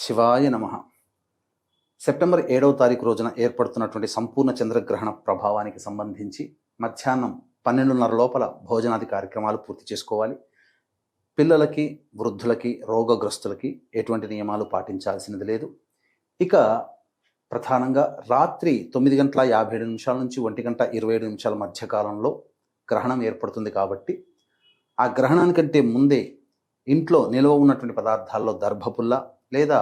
శివాయ నమః. సెప్టెంబర్ 7వ తారీఖు రోజున ఏర్పడుతున్నటువంటి సంపూర్ణ చంద్రగ్రహణ ప్రభావానికి సంబంధించి మధ్యాహ్నం 12:30 లోపల భోజనాది కార్యక్రమాలు పూర్తి చేసుకోవాలి. పిల్లలకి, వృద్ధులకి, రోగగ్రస్తులకి ఎటువంటి నియమాలు పాటించాల్సినది లేదు. ఇక ప్రధానంగా రాత్రి 9:57 నుంచి 1:27 మధ్యకాలంలో గ్రహణం ఏర్పడుతుంది కాబట్టి ఆ గ్రహణానికంటే ముందే ఇంట్లో నిల్వ ఉన్నటువంటి పదార్థాల్లో దర్భపుల్ల లేదా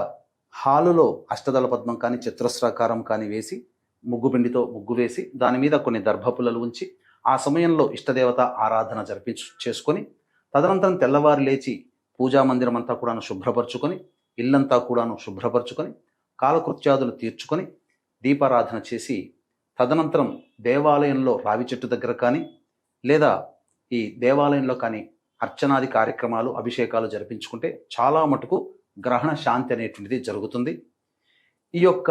హాలులో అష్టదళ పద్మం కానీ చతురస్రాకారం కానీ వేసి ముగ్గుపిండితో ముగ్గు వేసి దాని మీద కొన్ని దర్భపుల్లలు ఉంచి ఆ సమయంలో ఇష్టదేవత ఆరాధన చేసుకొని తదనంతరం తెల్లవారు లేచి పూజా మందిరం అంతా కూడాను శుభ్రపరచుకొని ఇల్లంతా కూడాను శుభ్రపరచుకొని కాలకృత్యాదులు తీర్చుకొని దీపారాధన చేసి తదనంతరం దేవాలయంలో రావి చెట్టు దగ్గర కానీ లేదా ఈ దేవాలయంలో కానీ అర్చనాది కార్యక్రమాలు అభిషేకాలు జరిపించుకుంటే చాలా మటుకు గ్రహణ శాంతి అనేటువంటిది జరుగుతుంది. ఈ యొక్క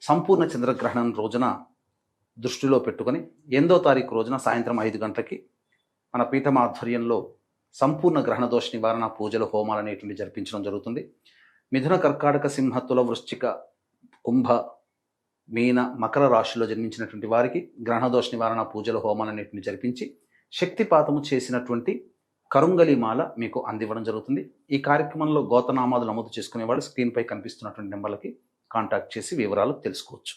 సంపూర్ణ చంద్రగ్రహణం రోజున దృష్టిలో పెట్టుకొని 8వ తారీఖు రోజున సాయంత్రం 5 గంటలకి మన పీఠం ఆధ్వర్యంలో సంపూర్ణ గ్రహణ దోష నివారణ పూజలు హోమాలు అనేటువంటి జరిపించడం జరుగుతుంది. మిథున, కర్కాటక, సింహ, తుల, వృశ్చిక, కుంభ, మీన, మకర రాశిలో జన్మించినటువంటి వారికి గ్రహణ దోష నివారణ పూజలు హోమాలు అనేటువంటి జరిపించి శక్తిపాతము చేసినటువంటి కరుంగలి మాల మీకు అందివ్వడం జరుగుతుంది. ఈ కార్యక్రమంలో గోతనామాలు నమోదు చేసుకునేవాడు స్క్రీన్పై కనిపిస్తున్నటువంటి నెంబర్లకి కాంటాక్ట్ చేసి వివరాలు తెలుసుకోవచ్చు.